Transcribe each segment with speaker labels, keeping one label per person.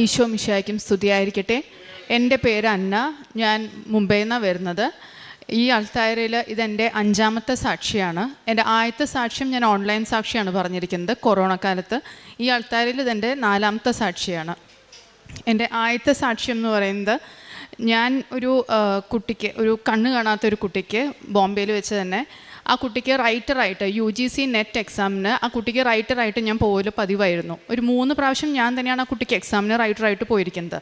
Speaker 1: ഈശോ മിശിഹായ്ക്കും സ്തുതിയായിരിക്കട്ടെ. എൻ്റെ പേര് അന്ന. ഞാൻ മുംബൈയിൽ നിന്നാണ് വരുന്നത്. ഈ അൾത്താരയിൽ ഇതെൻ്റെ 5ാമത്തെ സാക്ഷിയാണ്. എൻ്റെ ആദ്യത്തെ സാക്ഷ്യം ഞാൻ ഓൺലൈൻ സാക്ഷിയാണ് പറഞ്ഞിരിക്കുന്നത് കൊറോണ കാലത്ത്. ഈ അൾത്താരയിൽ ഇതെൻ്റെ 4ാമത്തെ സാക്ഷിയാണ്. എൻ്റെ ആദ്യത്തെ സാക്ഷ്യം എന്ന് പറയുന്നത്, ഞാൻ ഒരു കണ്ണ് കാണാത്തൊരു കുട്ടിക്ക് ബോംബെയിൽ വെച്ച് തന്നെ ആ കുട്ടിക്ക് റൈറ്ററായിട്ട് UGC നെറ്റ് എക്സാമിന് ആ കുട്ടിക്ക് റൈറ്ററായിട്ട് ഞാൻ പോകൽ പതിവായിരുന്നു. ഒരു 3 പ്രാവശ്യം ഞാൻ തന്നെയാണ് ആ കുട്ടിക്ക് എക്സാമിന് റൈറ്ററായിട്ട് പോയിരിക്കുന്നത്.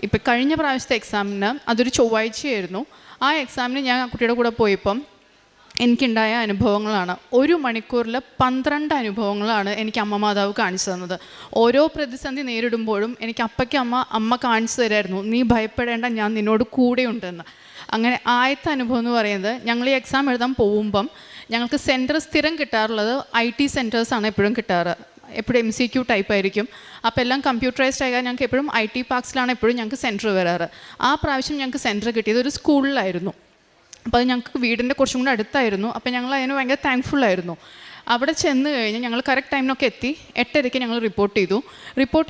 Speaker 1: ഇപ്പം കഴിഞ്ഞ പ്രാവശ്യത്തെ എക്സാമിന് അതൊരു ചൊവ്വാഴ്ചയായിരുന്നു. ആ എക്സാമിന് ഞാൻ ആ കുട്ടിയുടെ കൂടെ പോയപ്പം എനിക്കുണ്ടായ അനുഭവങ്ങളാണ്. 1 മണിക്കൂറിൽ 12 അനുഭവങ്ങളാണ് എനിക്ക് അമ്മ മാതാവ് കാണിച്ചു തന്നത്. ഓരോ പ്രതിസന്ധി നേരിടുമ്പോഴും എനിക്ക് അമ്മ കാണിച്ചു തരായിരുന്നു, നീ ഭയപ്പെടേണ്ട, ഞാൻ നിന്നോട് കൂടെയുണ്ടെന്ന്. അങ്ങനെ ആദ്യത്തെ അനുഭവം എന്ന് പറയുന്നത്, ഞങ്ങൾ ഈ എക്സാം എഴുതാൻ പോകുമ്പം ഞങ്ങൾക്ക് സെൻറ്റർ സ്ഥിരം കിട്ടാറുള്ളത് IT സെൻറ്റേഴ്സാണ് എപ്പോഴും കിട്ടാറ്. എപ്പോഴും MCQ ടൈപ്പ് ആയിരിക്കും. അപ്പോൾ എല്ലാം കമ്പ്യൂട്ടറൈസ്ഡ് ആയാൽ ഞങ്ങൾക്ക് എപ്പോഴും IT പാർക്സിലാണ് എപ്പോഴും ഞങ്ങൾക്ക് സെൻറ്റർ വരാറ്. ആ പ്രാവശ്യം ഞങ്ങൾക്ക് സെൻറ്റർ കിട്ടിയത് ഒരു സ്കൂളിലായിരുന്നു. അപ്പോൾ അത് ഞങ്ങൾക്ക് വീടിൻ്റെ കുറച്ചും കൂടെ അടുത്തായിരുന്നു. അപ്പോൾ ഞങ്ങൾ അതിന് ഭയങ്കര താങ്ക്ഫുള്ളായിരുന്നു. അവിടെ ചെന്ന് കഴിഞ്ഞ് ഞങ്ങൾ കറക്റ്റ് ടൈമിനൊക്കെ എത്തി. 8:30 ഞങ്ങൾ റിപ്പോർട്ട്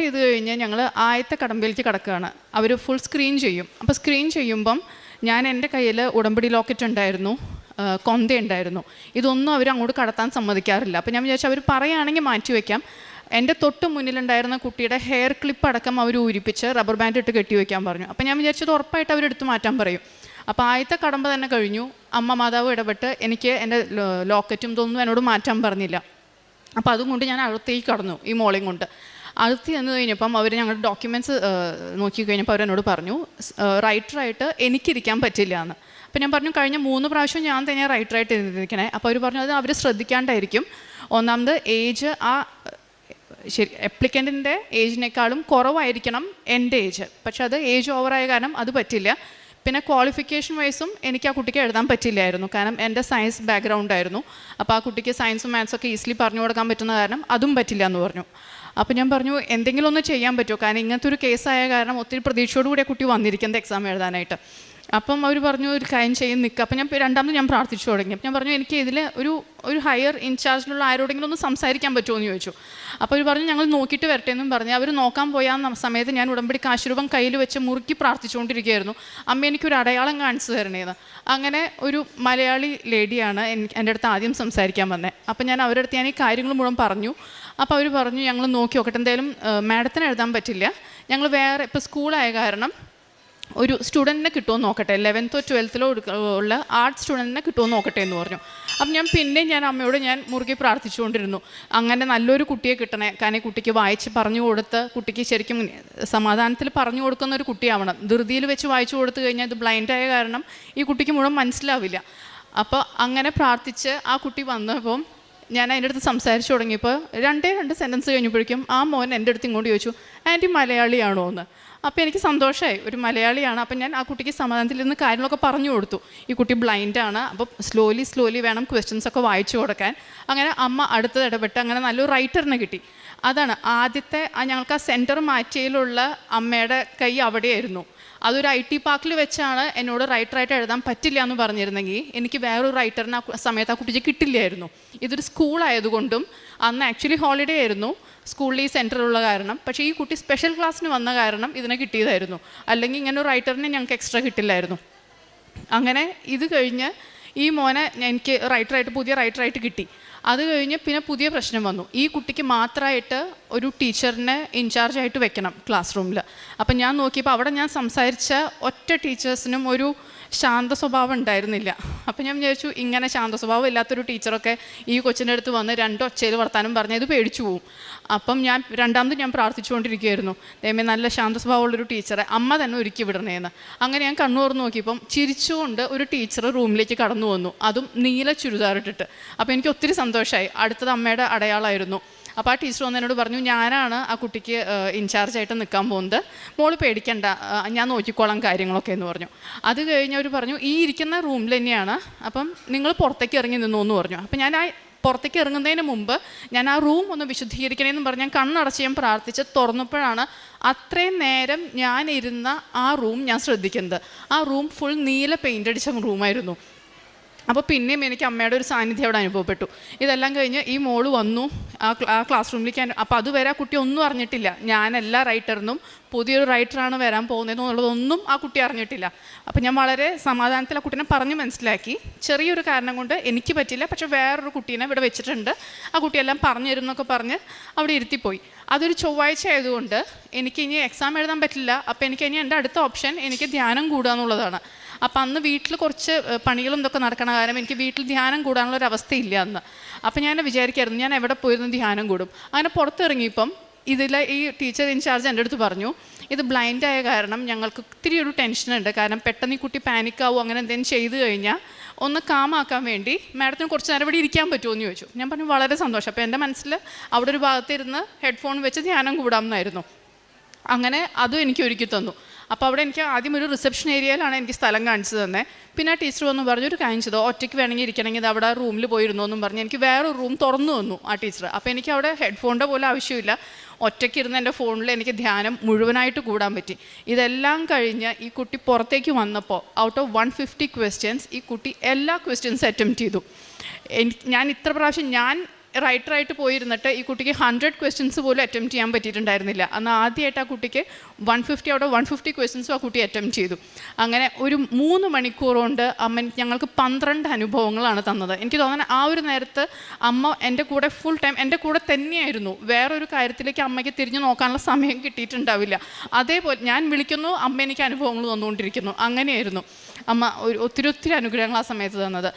Speaker 1: ചെയ്ത് കഴിഞ്ഞ് ഞങ്ങൾ ആദ്യത്തെ കടമ്പിലേക്ക് കിടക്കുകയാണ്. അവർ ഫുൾ സ്ക്രീൻ ചെയ്യും. അപ്പോൾ സ്ക്രീൻ ചെയ്യുമ്പം എൻ്റെ കയ്യിൽ ഉടമ്പടി ലോക്കറ്റ് ഉണ്ടായിരുന്നു, കൊന്ത ഉണ്ടായിരുന്നു. ഇതൊന്നും അവർ അങ്ങോട്ട് കടത്താൻ സമ്മതിക്കാറില്ല. അപ്പോൾ ഞാൻ വിചാരിച്ചു അവർ പറയുകയാണെങ്കിൽ മാറ്റി വയ്ക്കാം. എൻ്റെ തൊട്ട് മുന്നിലുണ്ടായിരുന്ന കുട്ടിയുടെ ഹെയർ ക്ലിപ്പ് അടക്കം അവർ ഊരിപ്പിച്ച് റബ്ബർ ബാൻഡ് ഇട്ട് കെട്ടി വയ്ക്കാൻ പറഞ്ഞു. അപ്പോൾ ഞാൻ വിചാരിച്ചത് ഉറപ്പായിട്ട് അവരെടുത്ത് മാറ്റാൻ പറയും. അപ്പോൾ ആദ്യത്തെ കടമ്പ തന്നെ കഴിഞ്ഞു. അമ്മ മാതാവ് ഇടപെട്ട് എനിക്ക് എൻ്റെ ലോക്കറ്റും ഇതൊന്നും എന്നോട് മാറ്റാൻ പറഞ്ഞില്ല. അപ്പോൾ അതും കൊണ്ട് ഞാൻ അകത്തേക്ക് കടന്നു, ഈ മോളെയും കൊണ്ട്. അടുത്ത് ചെന്ന് കഴിഞ്ഞപ്പം അവർ ഞങ്ങളുടെ ഡോക്യുമെൻറ്റ്സ് നോക്കി കഴിഞ്ഞപ്പോൾ അവരെന്നോട് പറഞ്ഞു, റൈറ്ററായിട്ട് എനിക്കിരിക്കാൻ പറ്റില്ല എന്ന്. അപ്പോൾ ഞാൻ പറഞ്ഞു, കഴിഞ്ഞ 3 പ്രാവശ്യം ഞാൻ തന്നെ റൈറ്ററായിട്ട് ഇരുന്നിരിക്കണേ. അപ്പോൾ അവർ പറഞ്ഞു, അത് അവർ ശ്രദ്ധിക്കാണ്ടായിരിക്കും. ഒന്നാമത് ഏജ് അപ്ലിക്കൻറ്റിൻ്റെ ഏജിനേക്കാളും കുറവായിരിക്കണം എൻ്റെ ഏജ്. പക്ഷെ അത് ഏജ് ഓവറായ കാരണം അത് പറ്റില്ല. പിന്നെ ക്വാളിഫിക്കേഷൻ വൈസും എനിക്ക് ആ കുട്ടിക്ക് എഴുതാൻ പറ്റില്ലായിരുന്നു, കാരണം എൻ്റെ സയൻസ് ബാക്ക്ഗ്രൗണ്ട് ആയിരുന്നു. അപ്പോൾ ആ കുട്ടിക്ക് സയൻസും മാത്സൊക്കെ ഈസിലി പറഞ്ഞു കൊടുക്കാൻ പറ്റുന്ന കാരണം അതും പറ്റില്ല എന്ന് പറഞ്ഞു. അപ്പോൾ ഞാൻ പറഞ്ഞു, എന്തെങ്കിലും ഒന്ന് ചെയ്യാൻ പറ്റുമോ, കാരണം ഇങ്ങനത്തെ ഒരു കേസായ കാരണം ഒത്തിരി പ്രതീക്ഷയോടുകൂടി ആ കുട്ടി വന്നിരിക്കുന്നത് എക്സാം എഴുതാനായിട്ട്. അപ്പം അവർ പറഞ്ഞു, ഒരു കാര്യം ചെയ്യും നിൽക്കുക. അപ്പം രണ്ടാമത് ഞാൻ പ്രാർത്ഥിച്ചു തുടങ്ങി. അപ്പം ഞാൻ പറഞ്ഞു, എനിക്ക് ഇതിൽ ഒരു ഹയർ ഇൻചാർജിലുള്ള ആരോടെങ്കിലും ഒന്ന് സംസാരിക്കാൻ പറ്റുമോ എന്ന് ചോദിച്ചു. അപ്പോൾ അവർ പറഞ്ഞു, ഞങ്ങൾ നോക്കിയിട്ട് വരട്ടെ എന്നും പറഞ്ഞ് അവർ നോക്കാൻ പോയ സമയത്ത് ഞാൻ ഉടമ്പടി കാശുരൂപം കയ്യിൽ വെച്ച് മുറുക്കി പ്രാർത്ഥിച്ചുകൊണ്ടിരിക്കുകയായിരുന്നു, അമ്മ എനിക്കൊരു അടയാളം കാണിച്ചു തരണേന്ന്. അങ്ങനെ ഒരു മലയാളി ലേഡിയാണ് എൻ്റെ അടുത്ത് ആദ്യം സംസാരിക്കാൻ വന്നത്. അപ്പം ഞാൻ അവരുടെ അടുത്ത് ഞാൻ ഈ കാര്യങ്ങൾ മുഴുവൻ പറഞ്ഞു. അപ്പോൾ അവർ പറഞ്ഞു, ഞങ്ങൾ നോക്കി നോക്കട്ടെ, എന്തായാലും മാഡത്തിന് എഴുതാൻ പറ്റില്ല, ഞങ്ങൾ വേറെ ഇപ്പോൾ സ്കൂളായ കാരണം ഒരു സ്റ്റുഡൻറ്റിനെ കിട്ടുമെന്ന് നോക്കട്ടെ, 11th or 12th ഉള്ള ആർട്സ് സ്റ്റുഡൻറ്റിനെ കിട്ടുമെന്ന് നോക്കട്ടെ എന്ന് പറഞ്ഞു. അപ്പം ഞാൻ അമ്മയോട് മുറുകെ പ്രാർത്ഥിച്ചുകൊണ്ടിരുന്നു, അങ്ങനെ നല്ലൊരു കുട്ടിയെ കിട്ടണേ, കാരണം കുട്ടിക്ക് വായിച്ച് പറഞ്ഞു കൊടുത്ത് കുട്ടിക്ക് ശരിക്കും സമാധാനത്തിൽ പറഞ്ഞു കൊടുക്കുന്ന ഒരു കുട്ടിയാവണം. ധൃതിയിൽ വെച്ച് വായിച്ചു കൊടുത്തു കഴിഞ്ഞാൽ ഇത് ബ്ലൈൻഡായ കാരണം ഈ കുട്ടിക്ക് മുഴുവൻ മനസ്സിലാവില്ല. അപ്പോൾ അങ്ങനെ പ്രാർത്ഥിച്ച് ആ കുട്ടി വന്നപ്പം ഞാൻ അതിൻ്റെ അടുത്ത് സംസാരിച്ച് തുടങ്ങിയപ്പോൾ 2 സെൻറ്റൻസ് കഴിഞ്ഞപ്പോഴേക്കും ആ മോൻ എൻ്റെ അടുത്ത് ഇങ്ങോട്ട് ചോദിച്ചു, ആൻറ്റി മലയാളിയാണോ എന്ന്. അപ്പോൾ എനിക്ക് സന്തോഷമായി, ഒരു മലയാളിയാണ്. അപ്പം ഞാൻ ആ കുട്ടിക്ക് സമാധാനത്തിൽ നിന്ന് കാര്യങ്ങളൊക്കെ പറഞ്ഞു കൊടുത്തു. ഈ കുട്ടി ബ്ലൈൻഡാണ്, അപ്പോൾ സ്ലോലി വേണം ക്വസ്റ്റ്യൻസൊക്കെ വായിച്ചു കൊടുക്കാൻ. അങ്ങനെ അമ്മ അടുത്തത് ഇടപെട്ട് അങ്ങനെ നല്ലൊരു റൈറ്ററിനെ കിട്ടി. അതാണ് ആദ്യത്തെ ഞങ്ങൾക്ക് ആ സെൻറ്റർ മാറ്റിയതിലുള്ള അമ്മയുടെ കൈ അവിടെയായിരുന്നു. അതൊരു IT പാർക്കിൽ വെച്ചാണ് എന്നോട് റൈറ്ററായിട്ട് എഴുതാൻ പറ്റില്ല എന്ന് പറഞ്ഞിരുന്നെങ്കിൽ എനിക്ക് വേറൊരു റൈറ്ററിന് ആ സമയത്ത് ആ കുട്ടിക്ക് കിട്ടില്ലായിരുന്നു. ഇതൊരു സ്കൂളായതുകൊണ്ടും അന്ന് ആക്ച്വലി ഹോളിഡേ ആയിരുന്നു സ്കൂളിൽ ഈ സെൻറ്ററുള്ള കാരണം. പക്ഷേ ഈ കുട്ടി സ്പെഷ്യൽ ക്ലാസ്സിന് വന്ന കാരണം ഇതിനെ കിട്ടിയതായിരുന്നു, അല്ലെങ്കിൽ ഇങ്ങനെ ഒരു റൈറ്ററിനെ ഞങ്ങൾക്ക് എക്സ്ട്രാ കിട്ടില്ലായിരുന്നു. അങ്ങനെ ഇത് കഴിഞ്ഞ് ഈ മോനെ എനിക്ക് പുതിയ റൈറ്ററായിട്ട് കിട്ടി. അത് കഴിഞ്ഞ് പിന്നെ പുതിയ പ്രശ്നം വന്നു, ഈ കുട്ടിക്ക് മാത്രമായിട്ട് ഒരു ടീച്ചറിനെ ഇൻചാർജായിട്ട് വെക്കണം ക്ലാസ് റൂമിൽ. അപ്പം ഞാൻ നോക്കിയപ്പോൾ അവിടെ ഞാൻ സംസാരിച്ച ഒറ്റ ടീച്ചേഴ്സിനും ഒരു ശാന്ത സ്വഭാവം ഉണ്ടായിരുന്നില്ല. അപ്പം ഞാൻ വിചാരിച്ചു, ഇങ്ങനെ ശാന്ത സ്വഭാവം ഇല്ലാത്തൊരു ടീച്ചറൊക്കെ ഈ കൊച്ചിൻ്റെ അടുത്ത് വന്ന് 2 ഒച്ചയിൽ വർത്താനം പറഞ്ഞാൽ ഇത് പേടിച്ചു പോവും. അപ്പം രണ്ടാമത് ഞാൻ പ്രാർത്ഥിച്ചുകൊണ്ടിരിക്കുകയായിരുന്നു, ദൈവമേ നല്ല ശാന്ത സ്വഭാവമുള്ളൊരു ടീച്ചറെ അമ്മ തന്നെ ഒരുക്കി വിടണേന്ന്. അങ്ങനെ ഞാൻ കണ്ണു തുറന്ന് നോക്കിയപ്പം ചിരിച്ചുകൊണ്ട് ഒരു ടീച്ചർ റൂമിലേക്ക് കടന്നു വന്നു, അതും നീല ചുരിദാറിട്ടിട്ട്. അപ്പോൾ എനിക്ക് ഒത്തിരി സന്തോഷമായി. അടുത്തത് അമ്മയുടെ അടയാളമായിരുന്നു. അപ്പോൾ ആ ടീച്ചർ വന്ന് എന്നോട് പറഞ്ഞു, ഞാനാണ് ആ കുട്ടിക്ക് ഇൻചാർജായിട്ട് നിൽക്കാൻ പോകുന്നത്, മോള് പേടിക്കണ്ട, ഞാൻ നോക്കിക്കോളാം കാര്യങ്ങളൊക്കെ എന്ന് പറഞ്ഞു. അത് കഴിഞ്ഞ് അവർ പറഞ്ഞു, ഈ ഇരിക്കുന്ന റൂമിൽ തന്നെയാണ്, അപ്പം നിങ്ങൾ പുറത്തേക്ക് ഇറങ്ങി നിന്നു എന്ന് പറഞ്ഞു. അപ്പം ഞാൻ പുറത്തേക്ക് ഇറങ്ങുന്നതിന് മുമ്പ് ഞാൻ ആ റൂം ഒന്ന് വിശുദ്ധീകരിക്കണമെന്ന് പറഞ്ഞ് ഞാൻ കണ്ണടച്ച് ഞാൻ പ്രാർത്ഥിച്ച് തുറന്നപ്പോഴാണ് അത്രയും നേരം ഞാൻ ഇരുന്ന ആ റൂം ഞാൻ ശ്രദ്ധിക്കുന്നത്. ആ റൂം ഫുൾ നീല പെയിൻ്റ് അടിച്ച റൂമായിരുന്നു. അപ്പോൾ പിന്നെയും എനിക്ക് അമ്മയുടെ ഒരു സാന്നിധ്യം അവിടെ അനുഭവപ്പെട്ടു. ഇതെല്ലാം കഴിഞ്ഞ് ഈ മോള് വന്നു ആ ക്ലാസ് റൂമിലേക്ക്. അപ്പോൾ അതുവരെ ആ കുട്ടി ഒന്നും അറിഞ്ഞിട്ടില്ല, ഞാനല്ല റൈറ്ററിനും പുതിയൊരു റൈറ്ററാണ് വരാൻ പോകുന്നതെന്നുള്ളതൊന്നും ആ കുട്ടി അറിഞ്ഞിട്ടില്ല. അപ്പോൾ ഞാൻ വളരെ സമാധാനത്തിൽ ആ കുട്ടീനെ പറഞ്ഞ് മനസ്സിലാക്കി, ചെറിയൊരു കാരണം കൊണ്ട് എനിക്ക് പറ്റില്ല, പക്ഷേ വേറൊരു കുട്ടീനെ ഇവിടെ വെച്ചിട്ടുണ്ട്, ആ കുട്ടിയെല്ലാം പറഞ്ഞു തരുന്നൊക്കെ പറഞ്ഞ് അവിടെ ഇരുത്തിപ്പോയി. അതൊരു ചൊവ്വാഴ്ച ആയതുകൊണ്ട് എനിക്ക് ഇനി എക്സാം എഴുതാൻ പറ്റില്ല. അപ്പോൾ എനിക്ക് ഇനി എൻ്റെ അടുത്ത ഓപ്ഷൻ എനിക്ക് ധ്യാനം കൂടുക എന്നുള്ളതാണ്. അപ്പം അന്ന് വീട്ടിൽ കുറച്ച് പണികളും ഇതൊക്കെ നടക്കണ കാരണം എനിക്ക് വീട്ടിൽ ധ്യാനം കൂടാനുള്ളൊരവസ്ഥയില്ല അന്ന്. അപ്പം ഞാൻ വിചാരിക്കായിരുന്നു ഞാൻ എവിടെ പോയിരുന്നു ധ്യാനം കൂടും. അങ്ങനെ പുറത്തിറങ്ങിയപ്പം ഈ ടീച്ചർ ഇൻചാർജ് എൻ്റെ അടുത്ത് പറഞ്ഞു, ഇത് ബ്ലൈൻഡായ കാരണം ഞങ്ങൾക്ക് ഒത്തിരി ഒരു ടെൻഷനുണ്ട്, കാരണം പെട്ടെന്ന് ഈ കുട്ടി പാനിക്കാവും, അങ്ങനെ എന്തെങ്കിലും ചെയ്തു കഴിഞ്ഞാൽ ഒന്ന് കാമാക്കാൻ വേണ്ടി മാഡത്തിന് കുറച്ച് നേരം ഇവിടെ ഇരിക്കാൻ പറ്റുമോ എന്ന് ചോദിച്ചു. ഞാൻ പറഞ്ഞു വളരെ സന്തോഷം. അപ്പോൾ എൻ്റെ മനസ്സിൽ അവിടെ ഒരു ഭാഗത്തിരുന്ന് ഹെഡ്ഫോൺ വെച്ച് ധ്യാനം കൂടാമെന്നായിരുന്നു. അങ്ങനെ അതും എനിക്ക് ഒരുക്കി തന്നു. അപ്പോൾ അവിടെ എനിക്ക് ആദ്യം ഒരു റിസപ്ഷൻ ഏരിയയിലാണ് എനിക്ക് സ്ഥലം കാണിച്ചു തന്നെ. പിന്നെ ആ ടീച്ചർ വന്നു പറഞ്ഞു, ഒരു കാര്യം ചെയ്തോ, ഒറ്റയ്ക്ക് വേണമെങ്കിൽ ഇരിക്കണമെങ്കിൽ അവിടെ റൂമിൽ പോയിരുന്നു എന്നും പറഞ്ഞ് എനിക്ക് വേറൊരു റൂം തുറന്നു തന്നു ആ ടീച്ചർ. അപ്പോൾ എനിക്ക് അവിടെ ഹെഡ്ഫോണിൻ്റെ പോലെ ആവശ്യമില്ല, ഒറ്റയ്ക്ക് ഇരുന്ന് എൻ്റെ ഫോണിൽ എനിക്ക് ധ്യാനം മുഴുവനായിട്ട് കൂടാൻ പറ്റി. ഇതെല്ലാം കഴിഞ്ഞ് ഈ കുട്ടി പുറത്തേക്ക് വന്നപ്പോൾ ഔട്ട് ഓഫ് 150 ക്വസ്റ്റ്യൻസ് ഈ കുട്ടി എല്ലാ ക്വസ്റ്റ്യൻസും അറ്റംപ്റ്റ് ചെയ്തു. ഞാൻ ഇത്ര പ്രാവശ്യം ഞാൻ റൈറ്ററായിട്ട് പോയിരുന്നിട്ട് ഈ കുട്ടിക്ക് 100 ക്വസ്റ്റ്യൻസ് പോലും അറ്റംപ്റ്റ് ചെയ്യാൻ പറ്റിയിട്ടുണ്ടായിരുന്നില്ല. അന്ന് ആദ്യമായിട്ട് ആ കുട്ടിക്ക് 150 ഔട്ട് ഓഫ് 150 ക്വസ്റ്റ്യൻസും ആ കുട്ടി അറ്റംപ്റ്റ് ചെയ്തു. അങ്ങനെ ഒരു 3 മണിക്കൂർ കൊണ്ട് അമ്മ ഞങ്ങൾക്ക് 12 അനുഭവങ്ങളാണ് തന്നത്. എനിക്ക് തോന്നുന്നത് ആ ഒരു നേരത്ത് അമ്മ എൻ്റെ കൂടെ ഫുൾ ടൈം എൻ്റെ കൂടെ തന്നെയായിരുന്നു. വേറൊരു കാര്യത്തിലേക്ക് അമ്മയ്ക്ക് തിരിഞ്ഞു നോക്കാനുള്ള സമയം കിട്ടിയിട്ടുണ്ടാവില്ല. അതേപോലെ ഞാൻ വിളിക്കുന്നു, അമ്മ എനിക്ക് അനുഭവങ്ങൾ തന്നുകൊണ്ടിരിക്കുന്നു. അങ്ങനെയായിരുന്നു അമ്മ ഒത്തിരി അനുഗ്രഹങ്ങൾ ആ സമയത്ത് തന്നത്.